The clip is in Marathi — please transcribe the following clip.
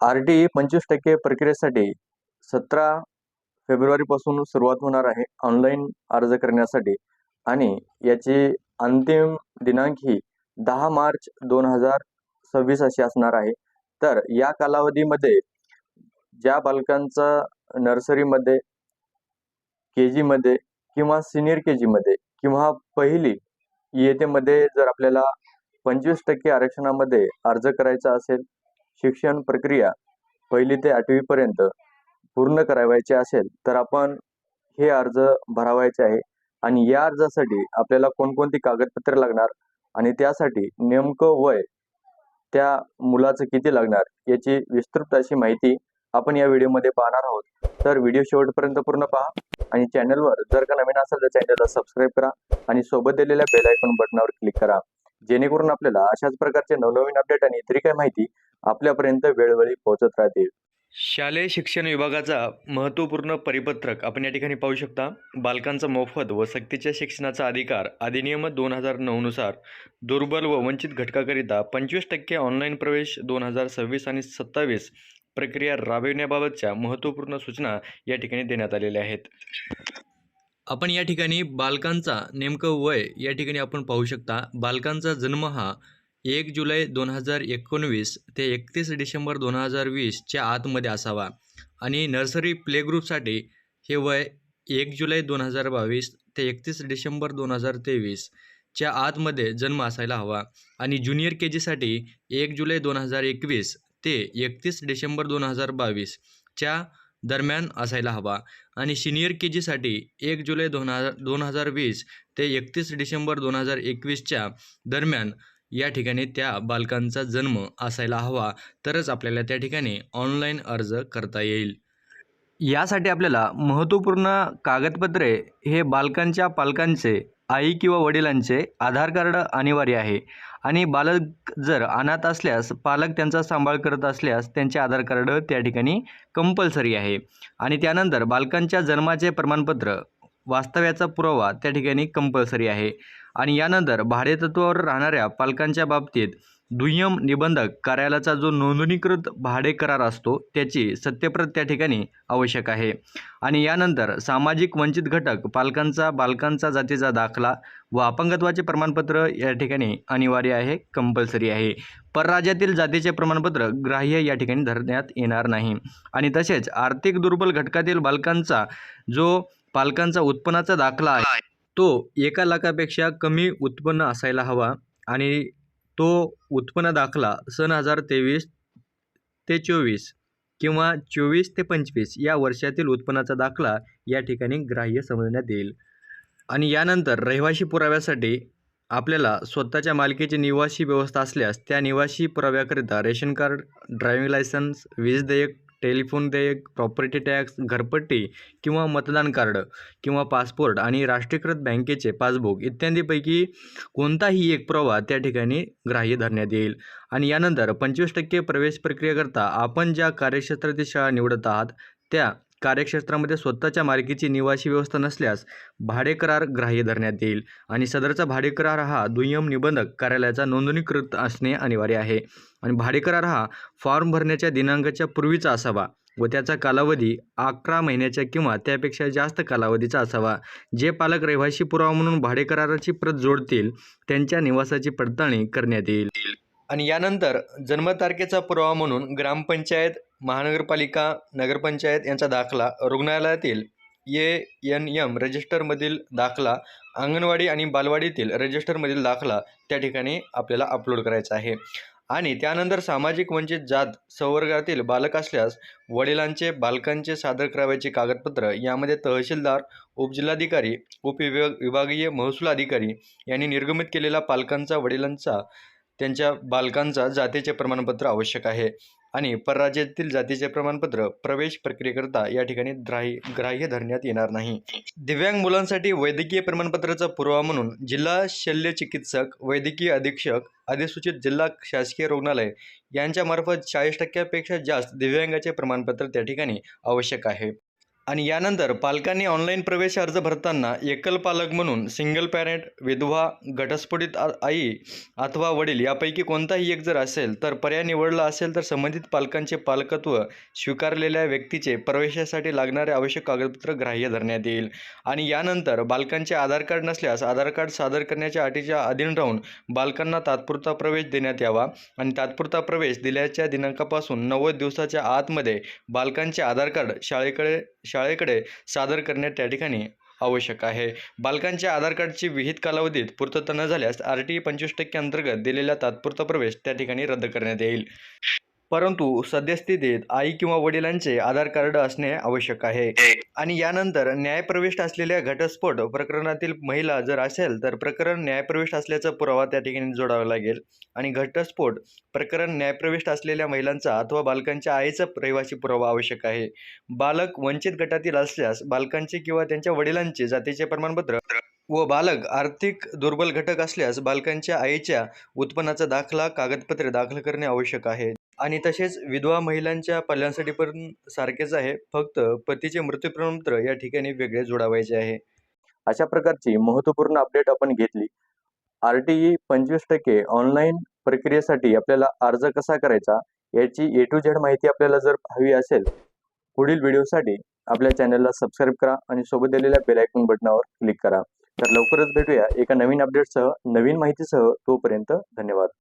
आर-टी 25% प्रक्रियेसाठी 17 फेब्रुवारीपासून सुरुवात होणार आहे ऑनलाईन अर्ज करण्यासाठी आणि याची अंतिम दिनांक ही 10 मार्च 2026 अशी असणार आहे. तर या कालावधीमध्ये ज्या बालकांचा नर्सरीमध्ये, के-जीमध्ये किंवा सिनियर के-जीमध्ये किंवा पहिली इयत्तेमध्ये जर आपल्याला 25% आरक्षणामध्ये अर्ज करायचा असेल, शिक्षण प्रक्रिया 1ली ते 8वी पर्यंत पूर्ण करावयाचे असेल तर आपण हे अर्ज भरावयाचे आहे. आणि या अर्जासाठी आपल्याला कोणकोणती कागदपत्रे लागणार आणि त्यासाठी नेमकं वय त्या मुलाचं किती लागणार याची विस्तृत अशी माहिती आपण या व्हिडिओमध्ये पाहणार आहोत. तर व्हिडिओ शेवटपर्यंत पूर्ण पहा आणि चॅनलवर जर का नवीन असेल तर चॅनलला सबस्क्राईब करा आणि सोबत दिलेल्या बेल आयकॉन बटनावर क्लिक करा, जेणेकरून आपल्याला अशाच प्रकारचे नवनवीन अपडेट आणि इतर काही माहिती आपल्यापर्यंत वेळोवेळी पोहोचत राहतील. शालेय शिक्षण विभागाचा महत्त्वपूर्ण परिपत्रक आपण या ठिकाणी पाहू शकता. बालकांचा मोफत व सक्तीच्या शिक्षणाचा अधिकार अधिनियम 2009 नुसार दुर्बल व वंचित घटकाकरिता 25% ऑनलाईन प्रवेश 2026 आणि 27 प्रक्रिया राबविण्याबाबतच्या महत्त्वपूर्ण सूचना या ठिकाणी देण्यात आलेल्या आहेत. आपण या ठिकाणी बालकांचा नेमकं वय या ठिकाणी आपण पाहू शकता. बालकांचा जन्म हा 1 जुलै 2019 ते 31 डिसेंबर 2020 च्या आतमध्ये असावा आणि नर्सरी प्ले ग्रुपसाठी हे वय 1 जुलै 2022 ते 31 डिसेंबर 2023 च्या आतमध्ये जन्म असायला हवा आणि ज्युनियर के जीसाठी 1 जुलै 2021 ते 31 डिसेंबर 2022 च्या दरम्यान असायला हवा आणि सिनियर के जीसाठी 1 जुलै 2020 ते 31 डिसेंबर 2021च्या दरम्यान या ठिकाणी त्या बालकांचा जन्म असायला हवा, तरच आपल्याला त्या ठिकाणी ऑनलाईन अर्ज करता येईल. यासाठी आपल्याला महत्त्वपूर्ण कागदपत्रे हे बालकांच्या पालकांचे, आई किंवा वडिलांचे आधार कार्ड अनिवार्य आहे आणि बालक जर अनाथ असल्यास, पालक त्यांचा सांभाळ करत असल्यास त्यांचे आधार कार्ड त्या ठिकाणी कंपल्सरी आहे. आणि त्यानंतर बालकांच्या जन्माचे प्रमाणपत्र, वास्तव्याचा पुरावा त्या ठिकाणी कंपल्सरी आहे. आणि यानंतर भाडेतत्त्वावर राहणाऱ्या पालकांच्या बाबतीत दुय्यम निबंधक कार्यालयाचा जो नोंदणीकृत भाडे करार असतो त्याची सत्यप्रत त्या ठिकाणी आवश्यक आहे. आणि यानंतर सामाजिक वंचित घटक पालकांचा बालकांचा जातीचा दाखला व अपंगत्वाचे प्रमाणपत्र या ठिकाणी अनिवार्य आहे, कंपल्सरी आहे. परराज्यातील जातीचे प्रमाणपत्र ग्राह्य या ठिकाणी धरण्यात येणार नाही. आणि तसेच आर्थिक दुर्बल घटकातील बालकांचा जो पालकांचा उत्पन्नाचा दाखला आहे तो 1 लाखापेक्षा कमी उत्पन्न असायला हवा आणि तो उत्पन्न दाखला सन 2023 ते 24 किंवा 24 ते 25 या वर्षातील उत्पन्नाचा दाखला या ठिकाणी ग्राह्य समजण्यात येईल. आणि यानंतर रहिवासी पुराव्यासाठी आपल्याला स्वतःच्या मालकीची निवासी व्यवस्था असल्यास त्या निवासी पुराव्याकरिता रेशन कार्ड, ड्रायव्हिंग लायसन्स, वीज देयक, टेलिफोन देयक, प्रॉपर्टी टॅक्स, घरपट्टी किंवा मतदान कार्ड किंवा पासपोर्ट आणि राष्ट्रीयकृत बँकेचे पासबुक इत्यादीपैकी कोणताही एक पुरावा त्या ठिकाणी ग्राह्य धरण्यात येईल. आणि यानंतर 25% प्रवेश प्रक्रियेकरता आपण ज्या कार्यक्षेत्रातील शाळा निवडत आहात त्या कार्यक्षेत्रामध्ये स्वतःच्या मालकीची निवासी व्यवस्था नसल्यास भाडेकरार ग्राह्य धरण्यात येईल आणि सदरचा भाडेकरार हा दुय्यम निबंधक कार्यालयाचा नोंदणीकृत असणे अनिवार्य आहे. आणि भाडेकरार हा फॉर्म भरण्याच्या दिनांकाच्या पूर्वीचा असावा व त्याचा कालावधी 11 महिन्याच्या किंवा त्यापेक्षा जास्त कालावधीचा असावा. जे पालक रहिवासी पुरावा म्हणून भाडेकराराची प्रत जोडतील त्यांच्या निवासाची पडताळणी करण्यात येईल. आणि यानंतर जन्मतारखेचा पुरावा म्हणून ग्रामपंचायत, महानगरपालिका, नगरपंचायत यांचा दाखला, रुग्णालयातील ANM रजिस्टरमधील दाखला, अंगणवाडी आणि बालवाडीतील रजिस्टरमधील दाखला त्या ठिकाणी आपल्याला अपलोड करायचा आहे. आणि त्यानंतर सामाजिक वंचित जात संवर्गातील बालक असल्यास वडिलांचे बालकांचे सादर करावयाचे कागदपत्र यामध्ये तहसीलदार, उपजिल्हाधिकारी, उपविभागीय महसूल अधिकारी यांनी निर्गमित केलेला पालकांचा वडिलांचा त्यांच्या बालकांचा जातीचे प्रमाणपत्र आवश्यक आहे. आणि परराज्यातील जातीचे प्रमाणपत्र प्रवेश प्रक्रियेकरता या ठिकाणी ग्राह्य धरण्यात येणार नाही. दिव्यांग मुलांसाठी वैद्यकीय प्रमाणपत्राचा पुरावा म्हणून जिल्हा शल्य चिकित्सक, वैद्यकीय अधीक्षक, अधिसूचित जिल्हा शासकीय रुग्णालय यांच्यामार्फत 40% पेक्षा जास्त दिव्यांगाचे प्रमाणपत्र त्या ठिकाणी आवश्यक आहे. आणि यानंतर पालकांनी ऑनलाईन प्रवेश अर्ज भरताना एकल पालक म्हणून सिंगल पॅरेंट, विधवा, घटस्फोटित आई अथवा वडील यापैकी कोणताही एक जर असेल तर पर्याय निवडला असेल तर संबंधित पालकांचे पालकत्व स्वीकारलेल्या व्यक्तीचे प्रवेशासाठी लागणारे आवश्यक कागदपत्र ग्राह्य धरण्यात येईल. आणि यानंतर बालकांचे आधार कार्ड नसल्यास आधार कार्ड सादर करण्याच्या अटीच्या अधीन राहून बालकांना तात्पुरता प्रवेश देण्यात यावा. आणि तात्पुरता प्रवेश दिल्याच्या दिनांकापासून 90 दिवसाच्या आतमध्ये बालकांचे आधार कार्ड शाळेकडे सादर करणे त्या ठिकाणी आवश्यक आहे. बालकांच्या आधार कार्डची विहित कालावधीत पूर्तता न झाल्यास RTE 25% अंतर्गत दिलेला तात्पुरता प्रवेश त्या ठिकाणी रद्द करण्यात येईल. परंतु सद्यस्थितीत आई किंवा वडिलांचे आधार कार्ड असणे आवश्यक आहे. आणि यानंतर न्यायप्रविष्ट असलेल्या घटस्फोट प्रकरणातील महिला जर असेल तर प्रकरण न्यायप्रविष्ट असल्याचा पुरावा त्या ठिकाणी जोडावा लागेल. आणि घटस्फोट प्रकरण न्यायप्रविष्ट असलेल्या महिलांचा अथवा बालकांच्या आईचा रहिवासी पुरावा आवश्यक आहे. बालक वंचित गटातील असल्यास बालकांचे किंवा त्यांच्या वडिलांचे जातीचे प्रमाणपत्र व बालक आर्थिक दुर्बल घटक असल्यास बालकांच्या आईच्या उत्पन्नाचा दाखला कागदपत्रे दाखल करणे आवश्यक आहे. आणि तसेच विधवा महिलांच्या पाल्यांसाठी पण सारखेच आहे, फक्त पतीचे मृत्यू प्रमाणपत्र या ठिकाणी वेगळे जोडावायचे आहे. अशा प्रकारची महत्त्वपूर्ण अपडेट आपण घेतली. RTE 25% ऑनलाईन प्रक्रियेसाठी आपल्याला अर्ज कसा करायचा याची A to Z माहिती आपल्याला जर हवी असेल, पुढील व्हिडिओसाठी आपल्या चॅनलला सबस्क्राईब करा आणि सोबत दिलेल्या बेल आयकॉन बटनावर क्लिक करा. तर लवकरच भेटूया एका नवीन अपडेटसह, नवीन माहितीसह. तोपर्यंत धन्यवाद.